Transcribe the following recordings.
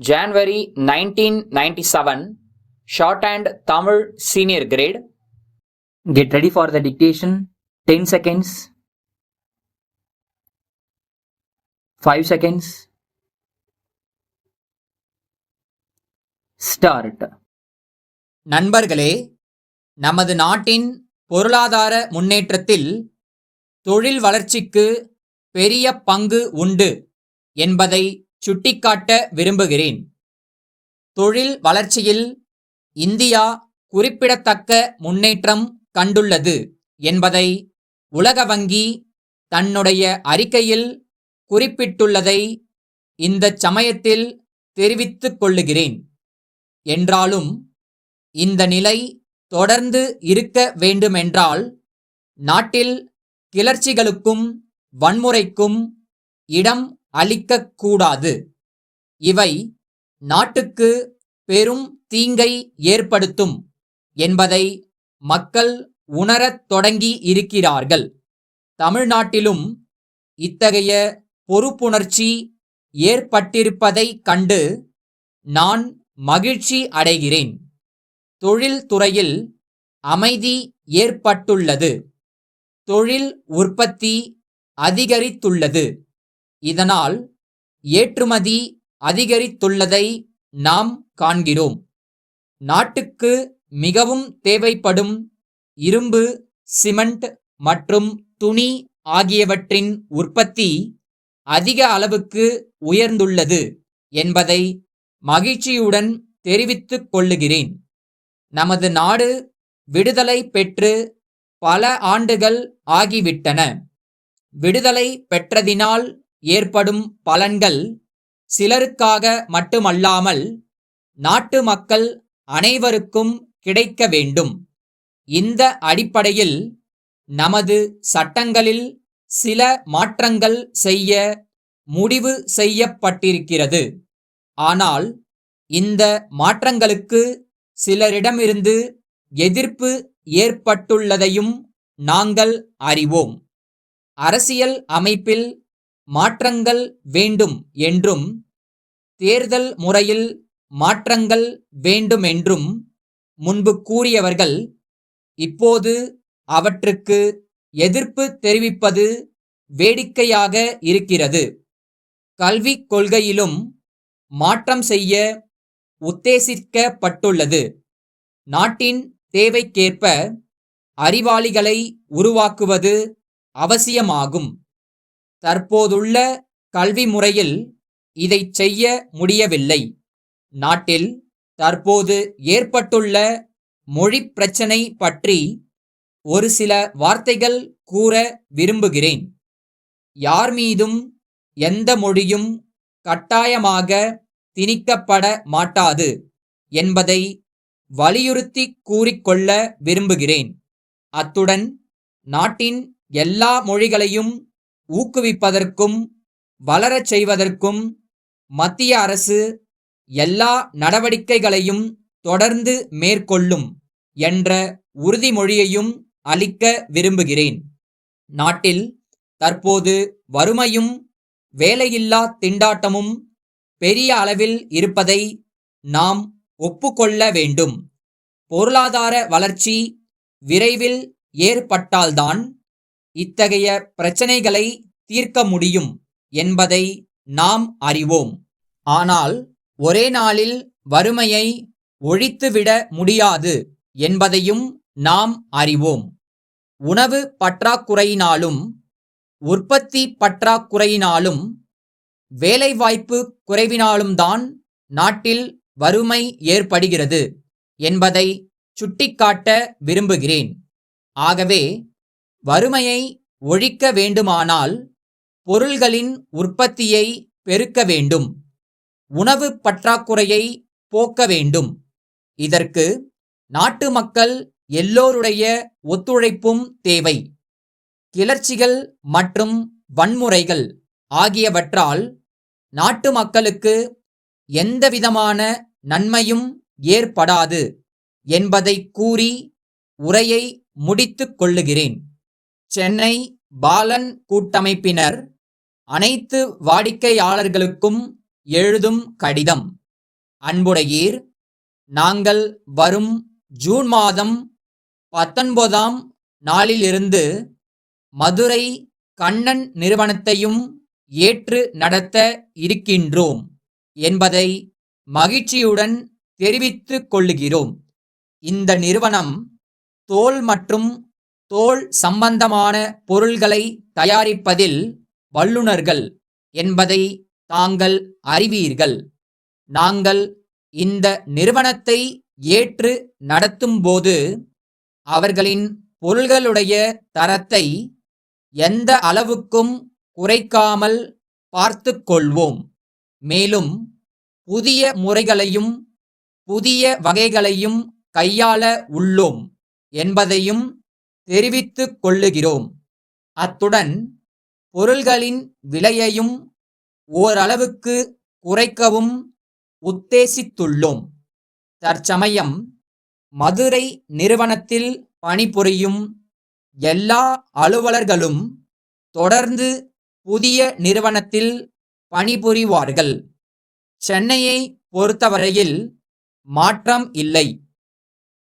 January 1997, Shorthand Tamil Senior Grade. Get ready for the dictation. 10 seconds. 5 seconds. Start. நண்பர்களே, நமது நாட்டின் பொருளாதார முன்னேற்றத்தில் தொழில் வளர்ச்சிக்கு பெரிய பங்கு உண்டு என்பதை சுட்டிக்காட்ட விரும்புகிறேன். தொழில் வளர்ச்சியில் இந்தியா குறிப்பிடத்தக்க முன்னேற்றம் கண்டுள்ளது என்பதை உலக வங்கி தன்னுடைய அறிக்கையில் குறிப்பிட்டுள்ளதை இந்த சமயத்தில் தெரிவித்துக் கொள்ளுகிறேன். என்றாலும் இந்த நிலை தொடர்ந்து இருக்க வேண்டுமென்றால் நாட்டில் கிளர்ச்சிகளுக்கும் வன்முறைக்கும் இடம் அளிக்கக்கூடாது. இவை நாட்டுக்கு பெரும் தீங்கை ஏற்படுத்தும் என்பதை மக்கள் உணரத் தொடங்கி இருக்கிறார்கள். தமிழ்நாட்டிலும் இத்தகைய பொறுப்புணர்ச்சி ஏற்பட்டிருப்பதைக் கண்டு நான் மகிழ்ச்சி அடைகிறேன். தொழில் துறையில் அமைதி ஏற்பட்டுள்ளது. தொழில் உற்பத்தி அதிகரித்துள்ளது. இதனால் ஏற்றுமதி அதிகரித்துள்ளதை நாம் காண்கிறோம். நாட்டுக்கு மிகவும் தேவைப்படும் இரும்பு, சிமெண்ட் மற்றும் துணி ஆகியவற்றின் உற்பத்தி அதிக அளவுக்கு உயர்ந்துள்ளது என்பதை மகிழ்ச்சியுடன் தெரிவித்துக் கொள்ளுகிறேன். நமது நாடு விடுதலை பெற்று பல ஆண்டுகள் ஆகிவிட்டன. விடுதலை பெற்றதினால் ஏற்படும் பலன்கள் சிலருக்காக மட்டுமல்லாமல் நாட்டு மக்கள் அனைவருக்கும் கிடைக்க வேண்டும். இந்த அடிப்படையில் நமது சட்டங்களில் சில மாற்றங்கள் செய்ய முடிவு செய்யப்பட்டிருக்கிறது. ஆனால் இந்த மாற்றங்களுக்கு சிலரிடமிருந்து எதிர்ப்பு ஏற்பட்டுள்ளதையும் நாங்கள் அறிவோம். அரசியல் அமைப்பில் மாற்றங்கள் வேண்டும் என்றும் தேர்தல் முறையில் மாற்றங்கள் வேண்டுமென்றும் முன்பு கூறியவர்கள் இப்போது அவற்றுக்கு எதிர்ப்பு தெரிவிப்பது வேடிக்கையாக இருக்கிறது. கல்விக் கொள்கையிலும் மாற்றம் செய்ய உத்தேசிக்கப்பட்டுள்ளது. நாட்டின் தேவைக்கேற்ப அறிவாளிகளை உருவாக்குவது அவசியமாகும். தற்போதுள்ள கல்வி முறையில் இதைச் செய்ய முடியவில்லை. நாட்டில் தற்போது ஏற்பட்டுள்ள மொழி பிரச்சனை பற்றி ஒரு சில வார்த்தைகள் கூற விரும்புகிறேன். யார் மீதும் எந்த மொழியும் கட்டாயமாக திணிக்கப்பட மாட்டாது என்பதை வலியுறுத்தி கூறிக்கொள்ள விரும்புகிறேன். அத்துடன் நாட்டின் எல்லா மொழிகளையும் ஊக்குவிப்பதற்கும் வளரச் செய்வதற்கும் மத்திய அரசு எல்லா நடவடிக்கைகளையும் தொடர்ந்து மேற்கொள்ளும் என்ற உறுதிமொழியையும் அளிக்க விரும்புகிறேன். நாட்டில் தற்போது வறுமையும் வேலையில்லா திண்டாட்டமும் பெரிய அளவில் இருப்பதை நாம் ஒப்புக்கொள்ள வேண்டும். பொருளாதார வளர்ச்சி விரைவில் ஏற்பட்டால்தான் இத்தகைய பிரச்சனைகளை தீர்க்க முடியும் என்பதை நாம் அறிவோம். ஆனால் ஒரே நாளில் வறுமையை ஒழித்துவிட முடியாது என்பதையும் நாம் அறிவோம். உணவு பற்றாக்குறையினாலும் உற்பத்தி பற்றாக்குறையினாலும் வேலைவாய்ப்பு குறைவினாலும்தான் நாட்டில் வறுமை ஏற்படுகிறது என்பதை சுட்டிக்காட்ட விரும்புகிறேன். ஆகவே வறுமையை ஒழிக்க வேண்டுமானால் பொருள்களின் உற்பத்தியை பெருக்க வேண்டும். உணவு பற்றாக்குறையை போக்க வேண்டும். இதற்கு நாட்டு மக்கள் எல்லோருடைய ஒத்துழைப்பும் தேவை. கிளர்ச்சிகள் மற்றும் வன்முறைகள் ஆகியவற்றால் நாட்டு மக்களுக்கு எந்தவிதமான நன்மையும் ஏற்படாது என்பதை கூறி உரையை முடித்துக் கொள்ளுகிறேன். சென்னை பாலன் கூட்டமைப்பினர் அனைத்து வாடிக்கையாளர்களுக்கும் எழுதும் கடிதம். அன்புடையீர், நாங்கள் வரும் ஜூன் மாதம் 19ஆம் நாளிலிருந்து மதுரை கண்ணன் நிறுவனத்தையும் ஏற்று நடத்த இருக்கின்றோம் என்பதை மகிழ்ச்சியுடன் தெரிவித்துக் கொள்ளுகிறோம். இந்த நிறுவனம் தோல் மற்றும் தோல் சம்பந்தமான பொருள்களை தயாரிப்பதில் வல்லுனர்கள் என்பதை தாங்கள் அறிவீர்கள். நாங்கள் இந்த நிறுவனத்தை ஏற்று நடத்தும்போது அவர்களின் பொருள்களுடைய தரத்தை எந்த அளவுக்கும் குறைக்காமல் பார்த்துக் கொள்வோம். மேலும் புதிய முறைகளையும் புதிய வகைகளையும் கையாள உள்ளோம் என்பதையும் தெரிவித்துக் கொள்ளுகிறோம். அத்துடன் பொருள்களின் விலையையும் ஓரளவுக்கு குறைக்கவும் உத்தேசித்துள்ளோம். தற்சமயம் மதுரை நிறுவனத்தில் பணிபுரியும் எல்லா அலுவலர்களும் தொடர்ந்து புதிய நிறுவனத்தில் பணிபுரிவார்கள். சென்னையை பொறுத்தவரையில் மாற்றம் இல்லை.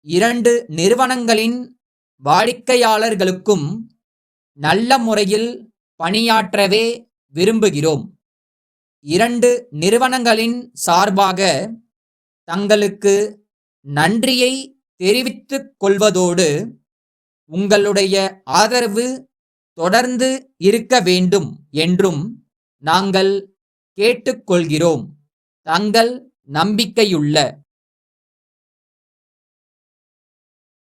2 நிறுவனங்களின் வாடிக்கையாளர்களுக்கும் நல்ல முறையில் பணியாற்றவே விரும்புகிறோம். 2 நிறுவனங்களின் சார்பாக தங்களுக்கு நன்றியை தெரிவித்துக் கொள்வதோடு உங்களுடைய ஆதரவு தொடர்ந்து இருக்க வேண்டும் என்றும் நாங்கள் கேட்டுக்கொள்கிறோம். தங்கள் நம்பிக்கையுள்ள